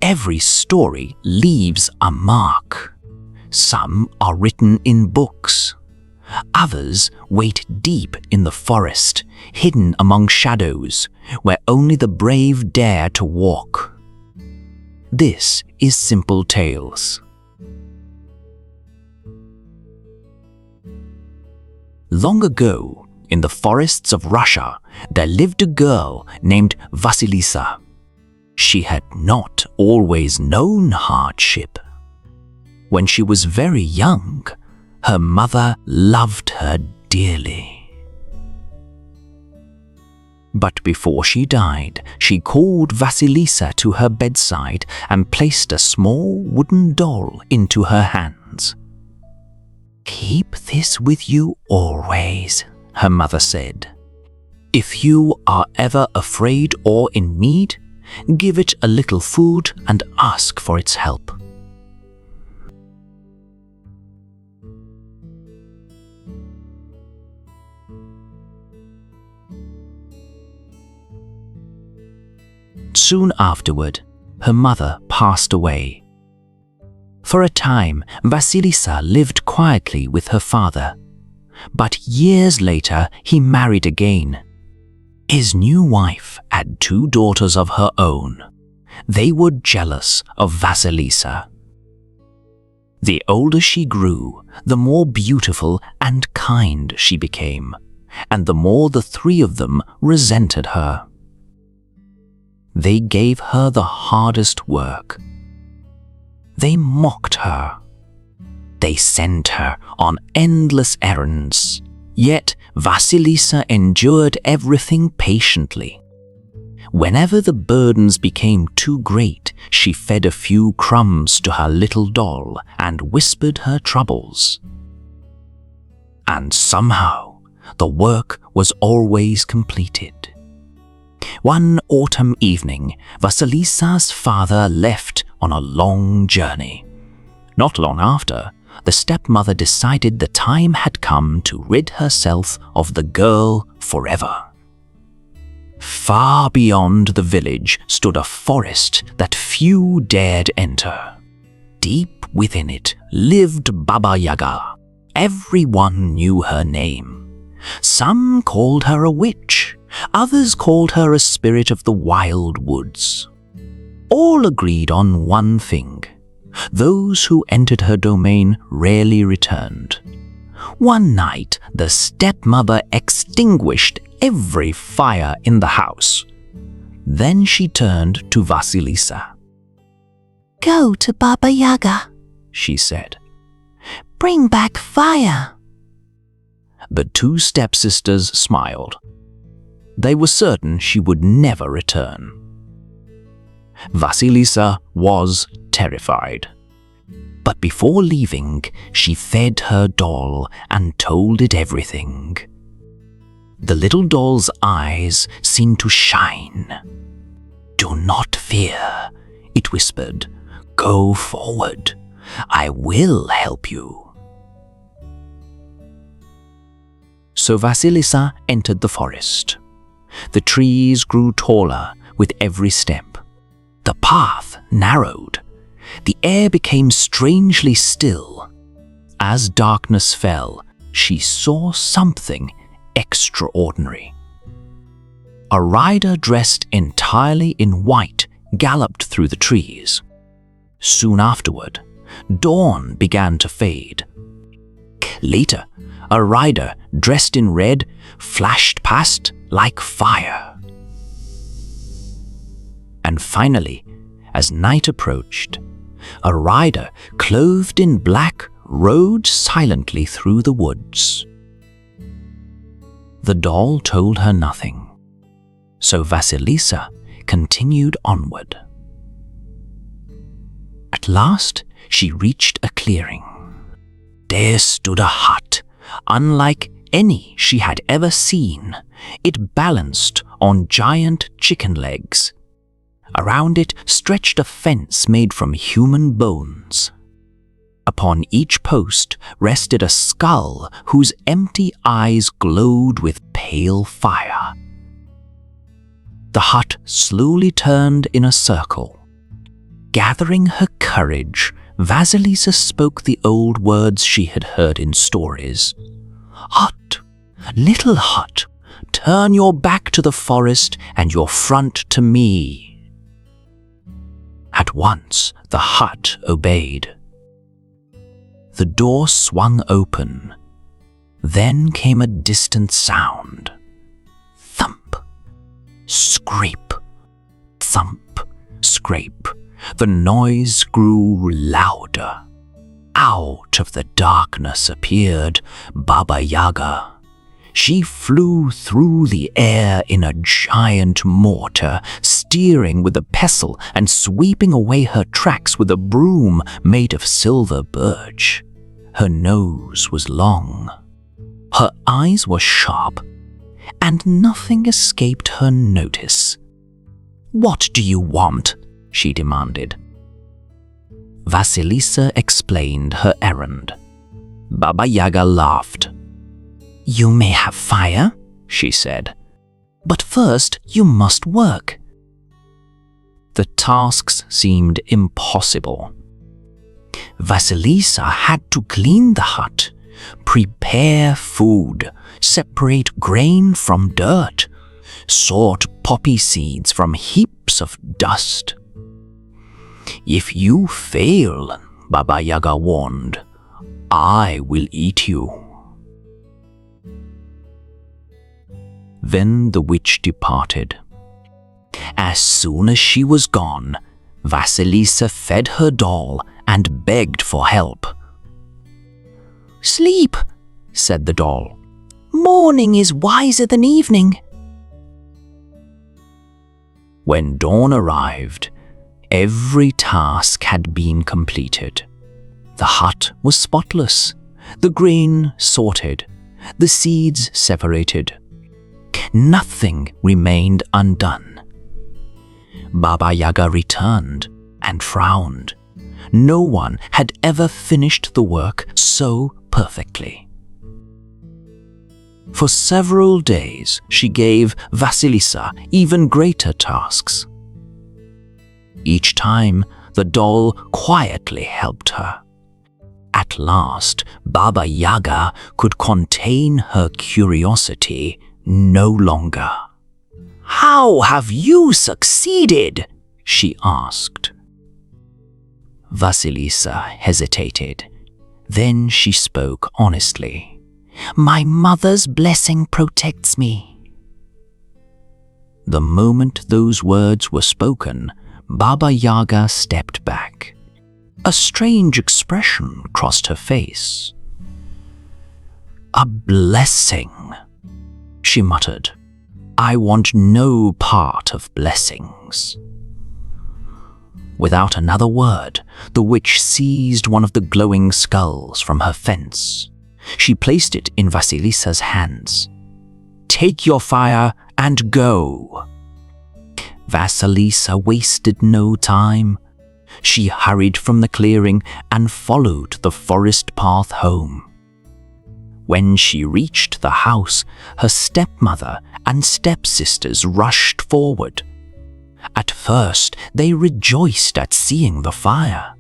Every story leaves a mark. Some are written in books. Others wait deep in the forest, hidden among shadows, where only the brave dare to walk. This is Simple Tales. Long ago, in the forests of Russia, there lived a girl named Vasilisa. She had not always known hardship. When she was very young, her mother loved her dearly. But before she died, she called Vasilisa to her bedside and placed a small wooden doll into her hands. "Keep this with you always," her mother said. "If you are ever afraid or in need, give it a little food and ask for its help." Soon afterward, her mother passed away. For a time, Vasilisa lived quietly with her father. But years later, he married again. His new wife had 2 daughters of her own. They were jealous of Vasilisa. The older she grew, the more beautiful and kind she became, and the more the 3 of them resented her. They gave her the hardest work. They mocked her. They sent her on endless errands. Yet Vasilisa endured everything patiently. Whenever the burdens became too great, she fed a few crumbs to her little doll and whispered her troubles. And somehow, the work was always completed. One autumn evening, Vasilisa's father left on a long journey. Not long after, the stepmother decided the time had come to rid herself of the girl forever. Far beyond the village stood a forest that few dared enter. Deep within it lived Baba Yaga. Everyone knew her name. Some called her a witch. Others called her a spirit of the wild woods. All agreed on one thing. Those who entered her domain rarely returned. One night, the stepmother extinguished every fire in the house. Then she turned to Vasilisa. "Go to Baba Yaga," she said. "Bring back fire." The 2 stepsisters smiled. They were certain she would never return. Vasilisa was terrified. But before leaving, she fed her doll and told it everything. The little doll's eyes seemed to shine. "Do not fear," it whispered. "Go forward. I will help you." So Vasilisa entered the forest. The trees grew taller with every step. The path narrowed. The air became strangely still. As darkness fell, she saw something extraordinary. A rider dressed entirely in white galloped through the trees. Soon afterward, dawn began to fade. Later, a rider dressed in red flashed past like fire. And finally, as night approached, a rider clothed in black rode silently through the woods. The doll told her nothing, so Vasilisa continued onward. At last, she reached a clearing. There stood a hut, unlike any she had ever seen. It balanced on giant chicken legs. Around it stretched a fence made from human bones. Upon each post rested a skull whose empty eyes glowed with pale fire. The hut slowly turned in a circle. Gathering her courage, Vasilisa spoke the old words she had heard in stories. "Hut, little hut, turn your back to the forest and your front to me." At once the hut obeyed. The door swung open. Then came a distant sound. Thump, scrape, thump, scrape. The noise grew louder. Out of the darkness appeared Baba Yaga. She flew through the air in a giant mortar, steering with a pestle and sweeping away her tracks with a broom made of silver birch. Her nose was long. Her eyes were sharp, and nothing escaped her notice. "What do you want?" she demanded. Vasilisa explained her errand. Baba Yaga laughed. "You may have fire," she said, "but first you must work." The tasks seemed impossible. Vasilisa had to clean the hut, prepare food, separate grain from dirt, sort poppy seeds from heaps of dust. "If you fail," Baba Yaga warned, "I will eat you." Then the witch departed. As soon as she was gone, Vasilisa fed her doll and begged for help. "Sleep," said the doll. "Morning is wiser than evening." When dawn arrived, every task had been completed. The hut was spotless, the grain sorted, the seeds separated. Nothing remained undone. Baba Yaga returned and frowned. No one had ever finished the work so perfectly. For several days, she gave Vasilisa even greater tasks. Each time, the doll quietly helped her. At last, Baba Yaga could contain her curiosity no longer. "How have you succeeded?" she asked. Vasilisa hesitated. Then she spoke honestly. "My mother's blessing protects me." The moment those words were spoken, Baba Yaga stepped back. A strange expression crossed her face. "A blessing," she muttered. "I want no part of blessings." Without another word, the witch seized one of the glowing skulls from her fence. She placed it in Vasilisa's hands. "Take your fire and go." Vasilisa wasted no time. She hurried from the clearing and followed the forest path home. When she reached the house, her stepmother and stepsisters rushed forward. At first, they rejoiced at seeing the fire.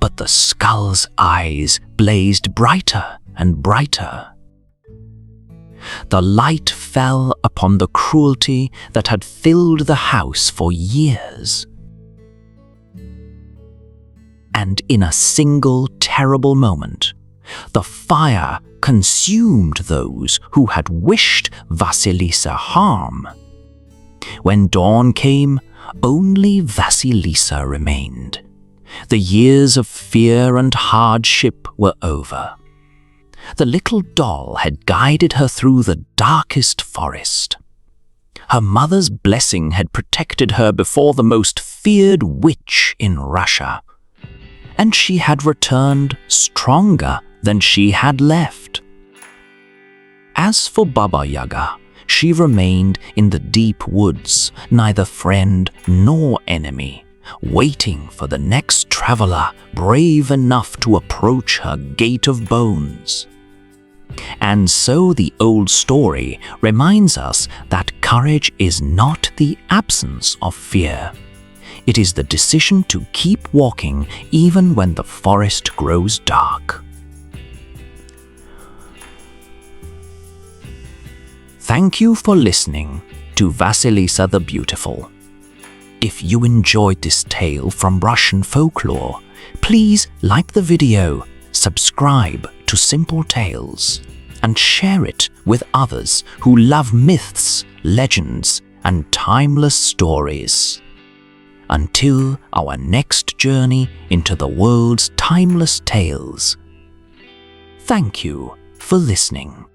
But the skull's eyes blazed brighter and brighter. The light fell upon the cruelty that had filled the house for years. And in a single terrible moment, the fire consumed those who had wished Vasilisa harm. When dawn came, only Vasilisa remained. The years of fear and hardship were over. The little doll had guided her through the darkest forest. Her mother's blessing had protected her before the most feared witch in Russia. And she had returned stronger than she had left. As for Baba Yaga, she remained in the deep woods, neither friend nor enemy, waiting for the next traveler brave enough to approach her gate of bones. And so the old story reminds us that courage is not the absence of fear. It is the decision to keep walking even when the forest grows dark. Thank you for listening to Vasilisa the Beautiful. If you enjoyed this tale from Russian folklore, please like the video, subscribe to Simple Tales, and share it with others who love myths, legends, and timeless stories. Until our next journey into the world's timeless tales. Thank you for listening.